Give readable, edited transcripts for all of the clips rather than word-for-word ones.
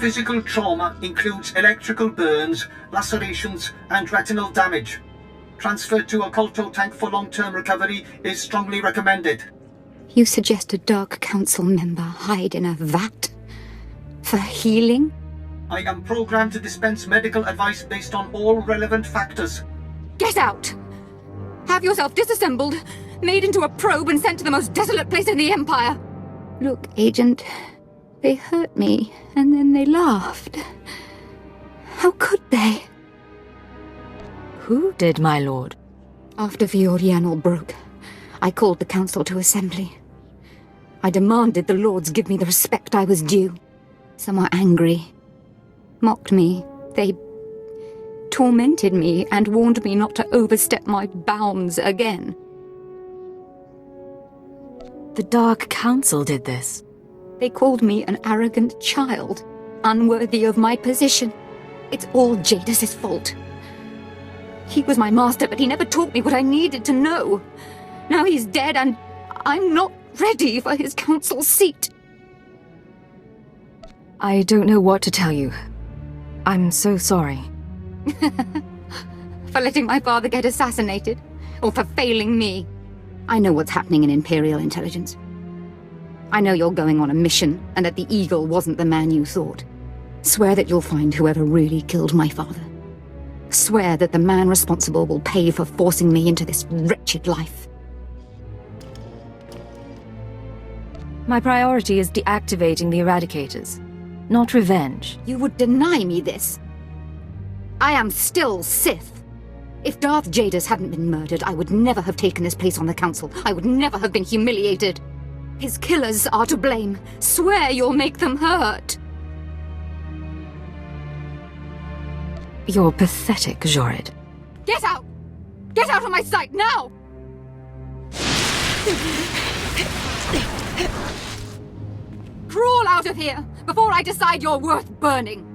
physical trauma includes electrical burns, lacerations, and retinal damage. Transfer to a Colto tank for long-term recovery is strongly recommended. You suggest a Dark Council member hide in a vat? For healing? I am programmed to dispense medical advice based on all relevant factors. Get out! Have yourself disassembled, made into a probe and sent to the most desolate place in the Empire! Look, Agent, they hurt me, and then they laughed. How could they? Who did, my lord? After Fiorianal broke, I called the council to assembly. I demanded the lords give me the respect I was due. Some were angry, mocked me. They tormented me and warned me not to overstep my bounds again. The Dark Council did this. They called me an arrogant child, unworthy of my position. It's all Jadis' fault. He was my master, but he never taught me what I needed to know. Now he's dead, and I'm not ready for his council seat. I don't know what to tell you. I'm so sorry. For letting my father get assassinated, or for failing me. I know what's happening in Imperial intelligence. I know you're going on a mission, and that the Eagle wasn't the man you thought. Swear that you'll find whoever really killed my father. Swear that the man responsible will pay for forcing me into this wretched life. My priority is deactivating the Eradicators, not revenge. You would deny me this. I am still Sith. If Darth Jadis hadn't been murdered, I would never have taken this place on the Council. I would never have been humiliated. His killers are to blame. Swear you'll make them hurt. You're pathetic, Jorid. Get out! Get out of my sight, now! Crawl out of here, before I decide you're worth burning!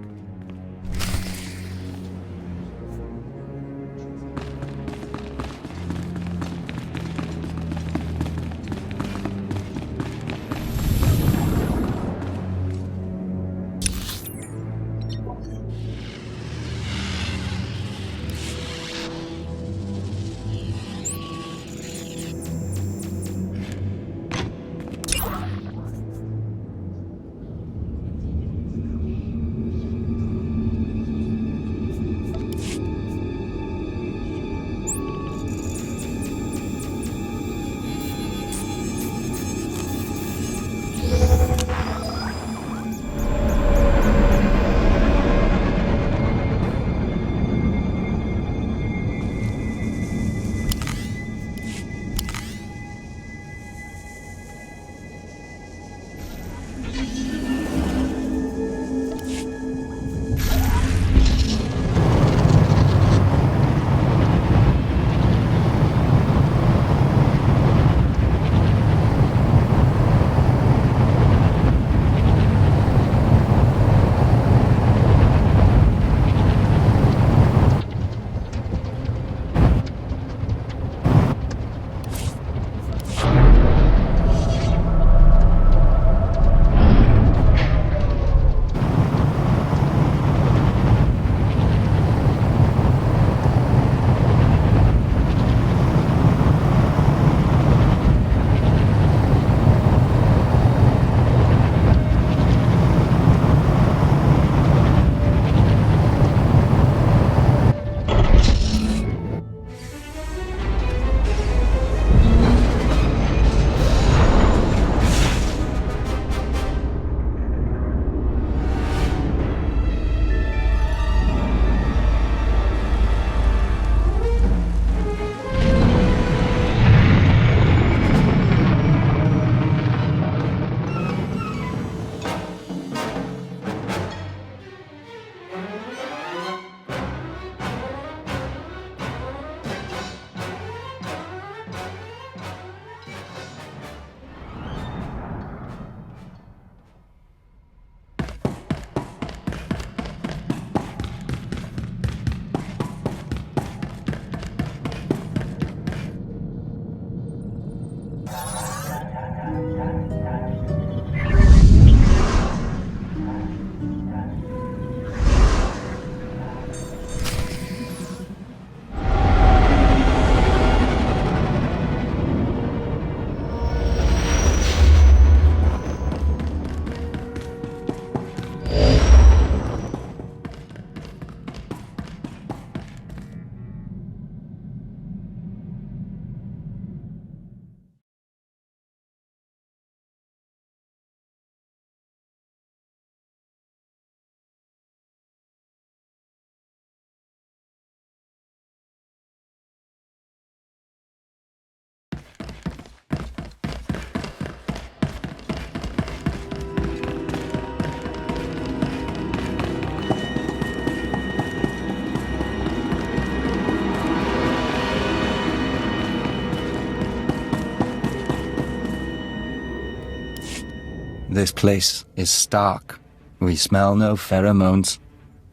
This place is stark. We smell no pheromones,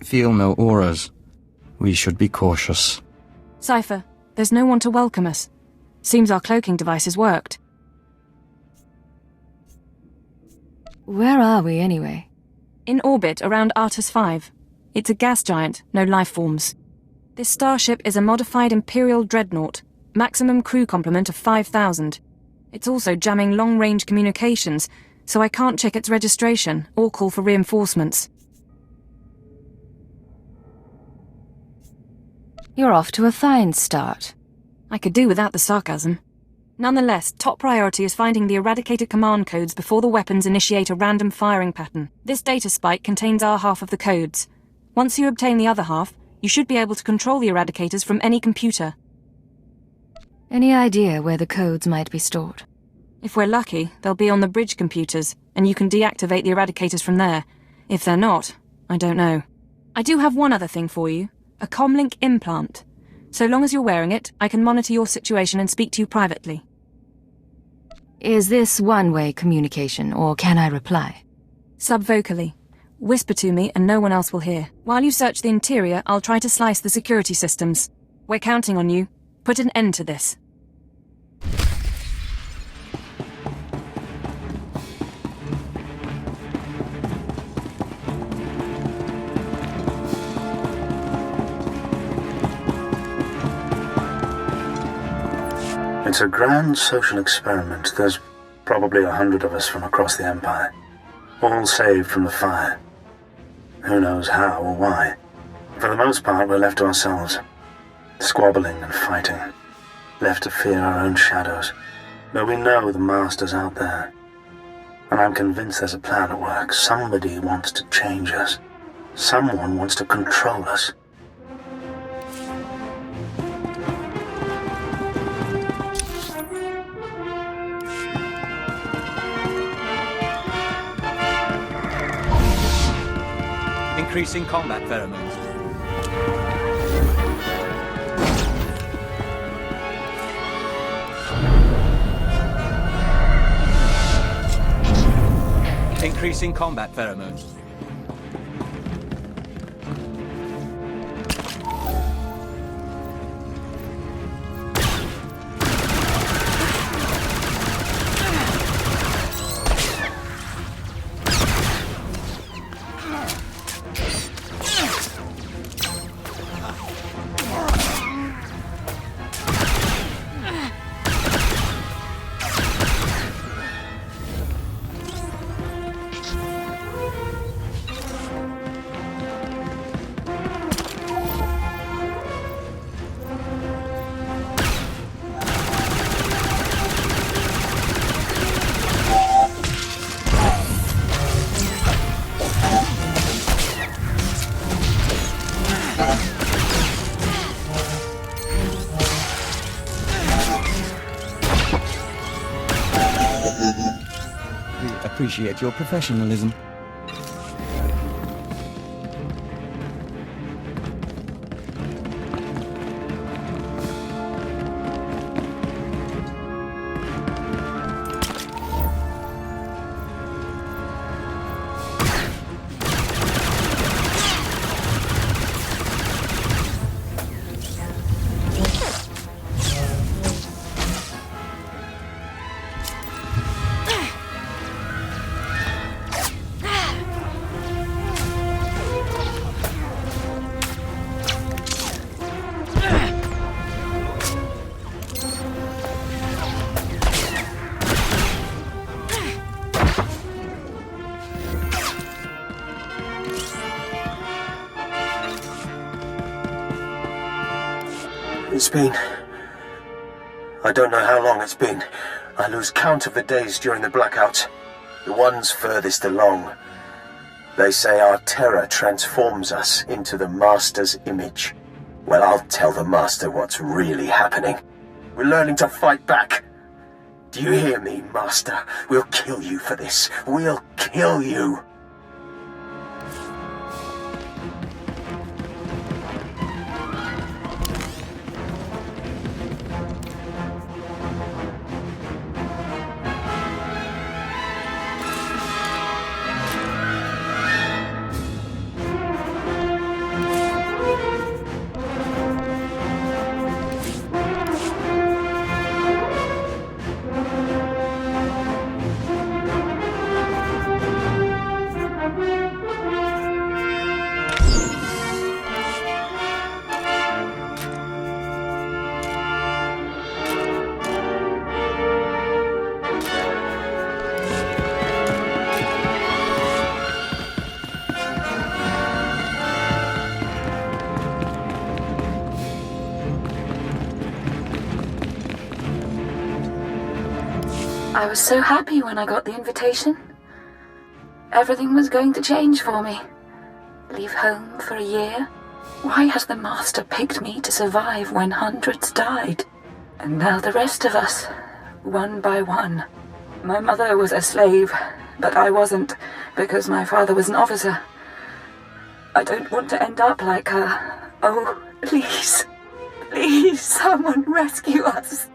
feel no auras. We should be cautious. Cypher, there's no one to welcome us. Seems our cloaking devices worked. Where are we, anyway? In orbit around Artus 5. It's a gas giant, no life forms. This starship is a modified Imperial dreadnought, maximum crew complement of 5,000. It's also jamming long-range communications, so I can't check its registration or call for reinforcements. You're off to a fine start. I could do without the sarcasm. Nonetheless, top priority is finding the eradicated command codes before the weapons initiate a random firing pattern. This data spike contains our half of the codes. Once you obtain the other half, you should be able to control the eradicators from any computer. Any idea where the codes might be stored? If we're lucky, they'll be on the bridge computers, and you can deactivate the eradicators from there. If they're not, I don't know. I do have one other thing for you. A comlink implant. So long as you're wearing it, I can monitor your situation and speak to you privately. Is this one-way communication, or can I reply? Subvocally. Whisper to me and no one else will hear. While you search the interior, I'll try to slice the security systems. We're counting on you. Put an end to this. It's a grand social experiment. There's probably 100 of us from across the Empire, all saved from the fire. Who knows how or why. For the most part, we're left to ourselves, squabbling and fighting, left to fear our own shadows. But we know the Master's out there, and I'm convinced there's a plan at work. Somebody wants to change us. Someone wants to control us. Increasing combat pheromones. Increasing combat pheromones. Appreciate your professionalism. It's been... I don't know how long it's been. I lose count of the days during the blackouts. The ones furthest along. They say our terror transforms us into the Master's image. Well, I'll tell the Master what's really happening. We're learning to fight back. Do you hear me, Master? We'll kill you for this. We'll kill you. I was so happy when I got the invitation. Everything was going to change for me. Leave home for a year? Why has the Master picked me to survive when hundreds died? And now the rest of us, one by one. My mother was a slave, but I wasn't, because my father was an officer. I don't want to end up like her. Oh, please. Please, someone rescue us.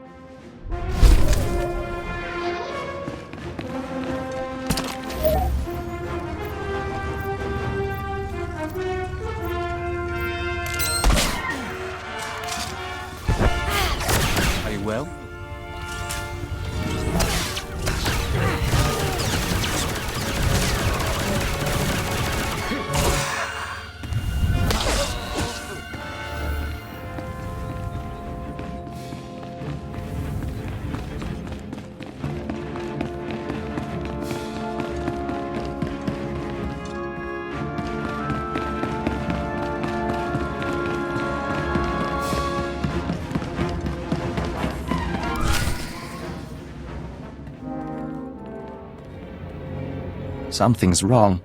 Are you well? Something's wrong.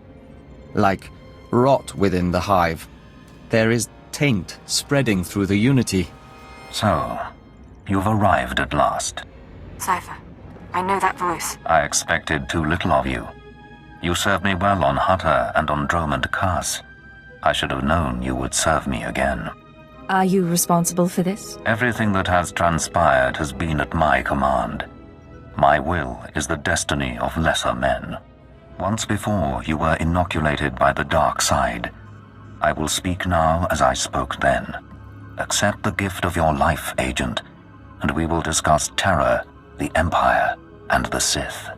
Like rot within the hive. There is taint spreading through the Unity. So, you've arrived at last. Cypher, I know that voice. I expected too little of you. You served me well on Hutter and on Dromond Kaas. I should have known you would serve me again. Are you responsible for this? Everything that has transpired has been at my command. My will is the destiny of lesser men. Once before, you were inoculated by the dark side. I will speak now as I spoke then. Accept the gift of your life, Agent, and we will discuss Terror, the Empire, and the Sith.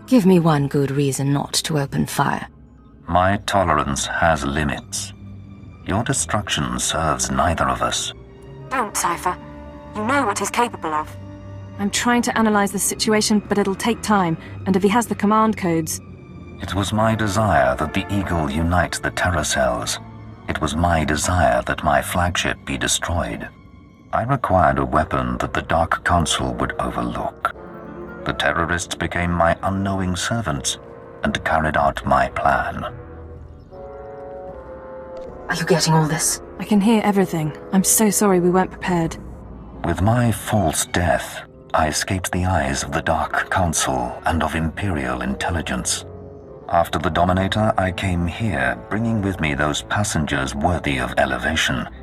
Give me one good reason not to open fire. My tolerance has limits. Your destruction serves neither of us. Don't, Cypher. You know what he's capable of. I'm trying to analyze the situation, but it'll take time, and if he has the command codes... It was my desire that the Eagle unite the Terror cells. It was my desire that my flagship be destroyed. I required a weapon that the Dark Council would overlook. The terrorists became my unknowing servants and carried out my plan. Are you getting all this? I can hear everything. I'm so sorry we weren't prepared. With my false death, I escaped the eyes of the Dark Council and of Imperial intelligence. After the Dominator, I came here, bringing with me those passengers worthy of elevation.